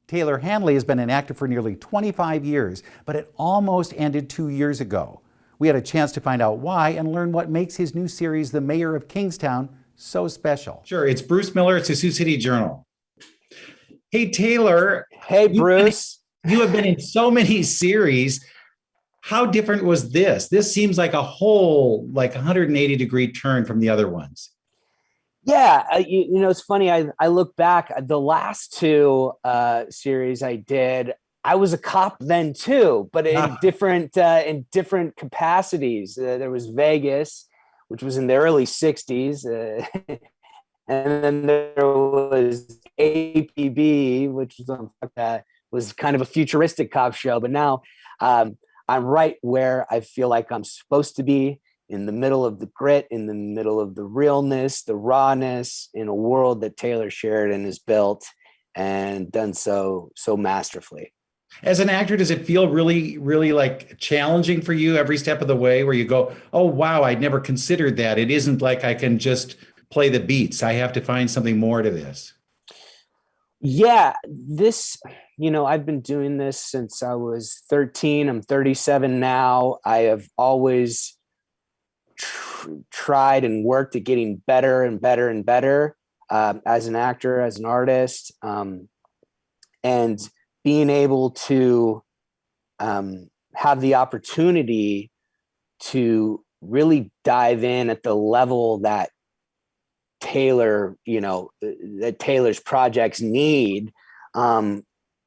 Taylor Handley has been an actor for nearly 25 years, but it almost ended 2 years ago. We had a chance to find out why and learn what makes his new series, The Mayor of Kingstown, so special. Sure. It's Bruce Miller. It's the Sioux City Journal. Hey, Taylor. Hey, Bruce. You have been in so many series. How different was this? This seems like a whole 180-degree turn from the other ones. Yeah, it's funny. I look back at the last two series I did. I was a cop then too, but in different capacities. There was Vegas, which was in the early '60s, and then there was APB, which was kind of a futuristic cop show. But now I'm right where I feel like I'm supposed to be, in the middle of the grit, in the middle of the realness, the rawness, in a world that Taylor Sheridan has built and done so masterfully. As an actor, does it feel really, really challenging for you every step of the way, where you go, oh, wow, I'd never considered that. It isn't like I can just play the beats. I have to find something more to this. Yeah, I've been doing this since I was 13. I'm 37 now. I have always tried and worked at getting better and better and better as an actor, as an artist, and being able to have the opportunity to really dive in at the level that Taylor's projects need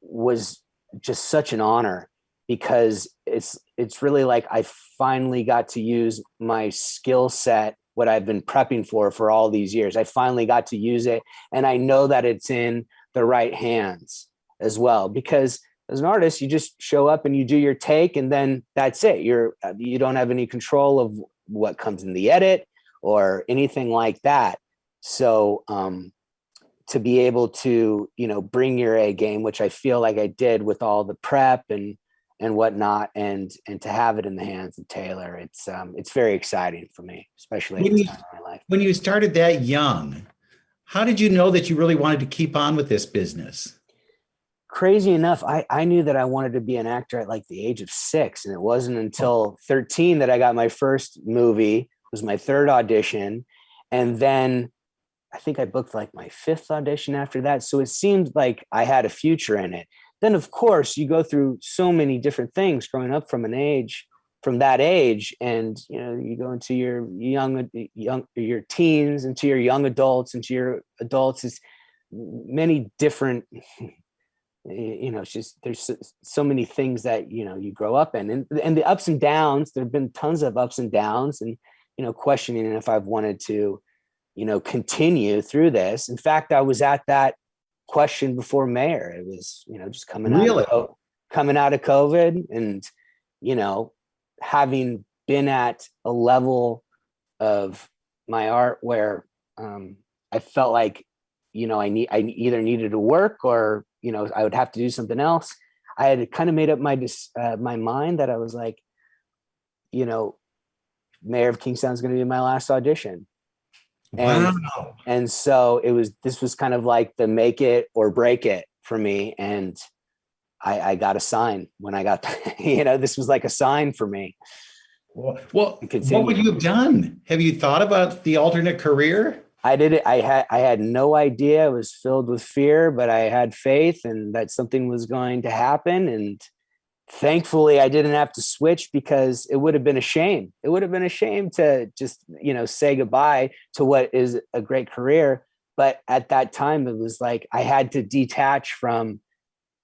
was just such an honor, because it's really like I finally got to use my skill set, what I've been prepping for all these years. I finally got to use it, and I know that it's in the right hands as well, because as an artist, you just show up and you do your take, and then that's it. You don't have any control of what comes in the edit or anything like that. So to be able to, bring your A game, which I feel like I did with all the prep and whatnot, and to have it in the hands of Taylor, it's very exciting for me, especially at this time in my life. When you started that young, how did you know that you really wanted to keep on with this business? Crazy enough, I knew that I wanted to be an actor at the age of 6, and it wasn't until 13 that I got my first movie. It was my third audition, and then I think I booked my 5th audition after that. So it seemed like I had a future in it. Then, of course, you go through so many different things growing up from that age, and you go into your your teens, into your young adults, into your adults. It's many different, it's just, there's so many things that you grow up in, and the ups and downs. There have been tons of ups and downs, and questioning if I've wanted to continue through this. In fact, I was at that question before Mayor. It was, just coming out of COVID, and, having been at a level of my art where I felt like, I either needed to work or, I would have to do something else. I had kind of made up my mind that I was like, Mayor of Kingstown is going to be my last audition. Wow. And so this was kind of like the make it or break it for me. And I got a sign when I got, this was like a sign for me. Well, what would you have done? Have you thought about the alternate career? I did it. I had no idea. I was filled with fear, but I had faith and that something was going to happen. And thankfully I didn't have to switch, because it would have been a shame. It would have been a shame to just, say goodbye to what is a great career. But at that time, it was like I had to detach from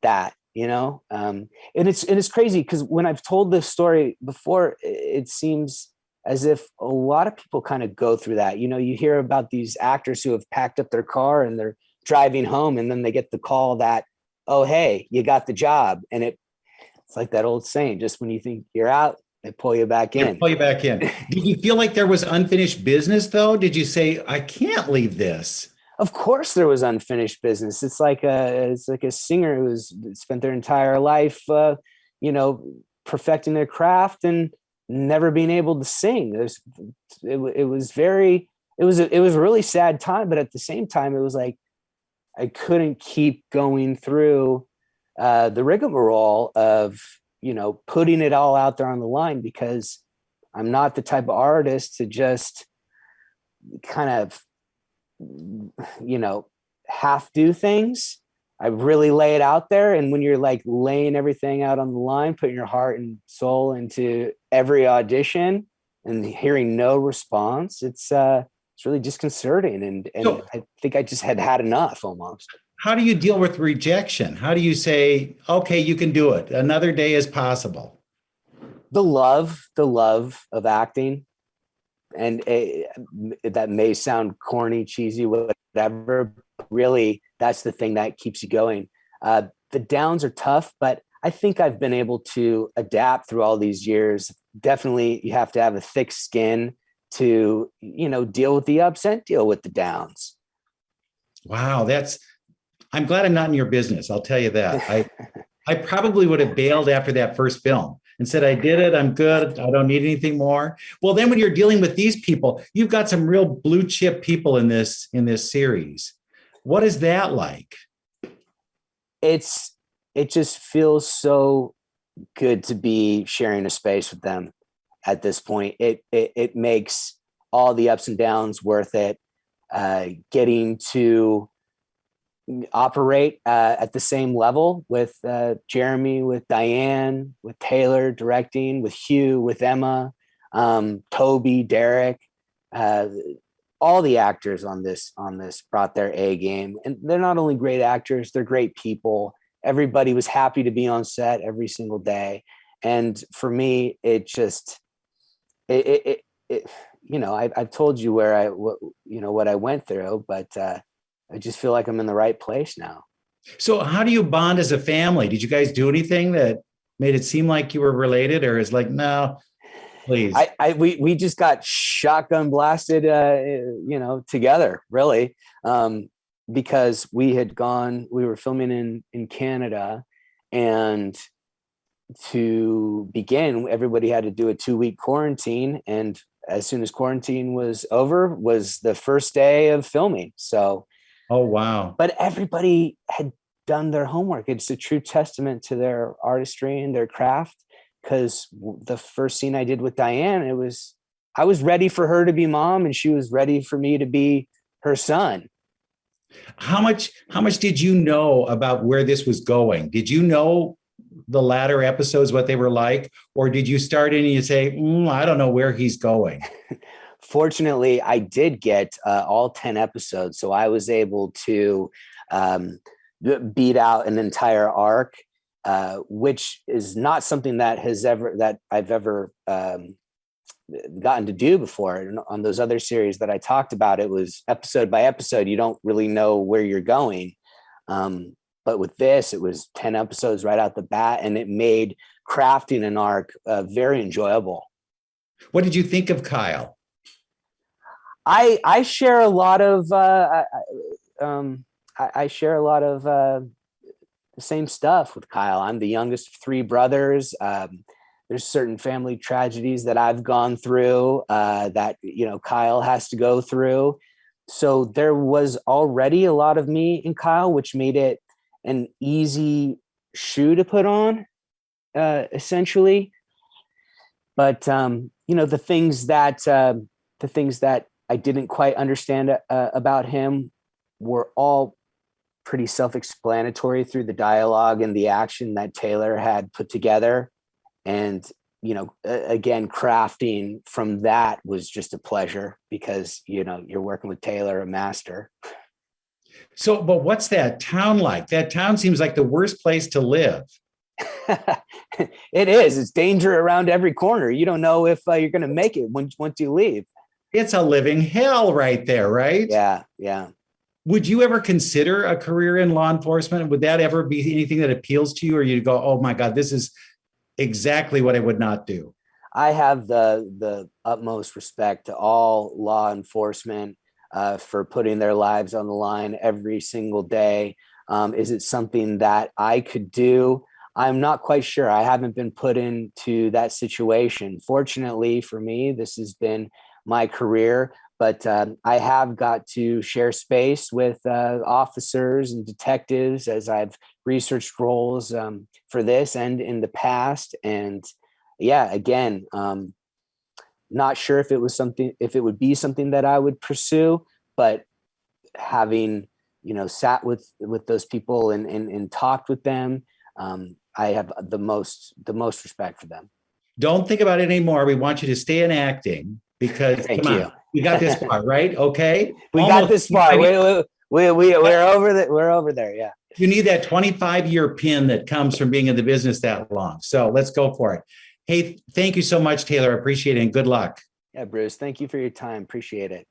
that, and it's crazy, because when I've told this story before, it seems as if a lot of people kind of go through that. You hear about these actors who have packed up their car and they're driving home, and then they get the call that, oh, hey, you got the job. And it's like that old saying, just when you think you're out, they pull you back in. Did you feel like there was unfinished business, though? Did you say, I can't leave this? Of course there was unfinished business. It's like a singer who's spent their entire life, perfecting their craft and never being able to sing. It was a really sad time, but at the same time, it was like I couldn't keep going through the rigmarole of, putting it all out there on the line, because I'm not the type of artist to just kind of, half do things. I really lay it out there. And when you're like laying everything out on the line, putting your heart and soul into every audition and hearing no response, it's really disconcerting. And So I think I just had enough almost. how do you deal with rejection? How do you say, okay, you can do it. Another day is possible? The love of acting. And that may sound corny, cheesy, whatever. Really, that's the thing that keeps you going. The downs are tough, but I think I've been able to adapt through all these years. Definitely, you have to have a thick skin to, deal with the ups and deal with the downs. Wow, I'm glad I'm not in your business. I'll tell you that. I probably would have bailed after that first film and said, I did it. I'm good. I don't need anything more. Well, then when you're dealing with these people, you've got some real blue chip people in this series. What is that like? It just feels so good to be sharing a space with them at this point. It makes all the ups and downs worth it. Getting to operate at the same level with Jeremy, with Diane, with Taylor directing, with Hugh, with Emma, Toby, Derek, all the actors on this brought their A game. And they're not only great actors, they're great people. Everybody was happy to be on set every single day. And for me, it just, I've told you what I went through, but I just feel like I'm in the right place now. So how do you bond as a family? Did you guys do anything that made it seem like you were related, or is like, no, please? We just got shotgun blasted, together, really, because we were filming in Canada, and to begin, everybody had to do a 2-week quarantine, and as soon as quarantine was over, was the first day of filming. So, Oh, wow. but everybody had done their homework. It's a true testament to their artistry and their craft. Because the first scene I did with Diane, I was ready for her to be mom, and she was ready for me to be her son. How much did you know about where this was going? Did you know the latter episodes, what they were like? Or did you start in and you say, I don't know where he's going? Fortunately, I did get all 10 episodes. So I was able to beat out an entire arc, which is not something that I've ever gotten to do before. And on those other series that I talked about, it was episode by episode. You don't really know where you're going. But with this, it was 10 episodes right out the bat, and it made crafting an arc very enjoyable. What did you think of Kyle? I share a lot of I share a lot of the same stuff with Kyle. I'm the youngest of 3 brothers. There's certain family tragedies that I've gone through that Kyle has to go through. So there was already a lot of me in Kyle, which made it an easy shoe to put on, essentially. But the things that I didn't quite understand about him were all pretty self-explanatory through the dialogue and the action that Taylor had put together. And, again, crafting from that was just a pleasure because, you're working with Taylor, a master. So, but what's that town like? That town seems like the worst place to live. It is. It's danger around every corner. You don't know if you're going to make it once you leave. It's a living hell right there, right? Yeah, yeah. Would you ever consider a career in law enforcement? Would that ever be anything that appeals to you, or you go, oh my God, this is exactly what I would not do? I have the utmost respect to all law enforcement for putting their lives on the line every single day. Is it something that I could do? I'm not quite sure. I haven't been put into that situation. Fortunately for me, this has been my career, but I have got to share space with officers and detectives as I've researched roles for this and in the past. And yeah, again, not sure if it would be something that I would pursue, but having, sat with those people and talked with them, I have the most respect for them. Don't think about it anymore. We want you to stay in acting because Thank come you. on, we got this far, right? Okay. We got this far. We're over there. Yeah. You need that 25-year pin that comes from being in the business that long. So let's go for it. Hey, thank you so much, Taylor. I appreciate it and good luck. Yeah, Bruce. Thank you for your time. Appreciate it.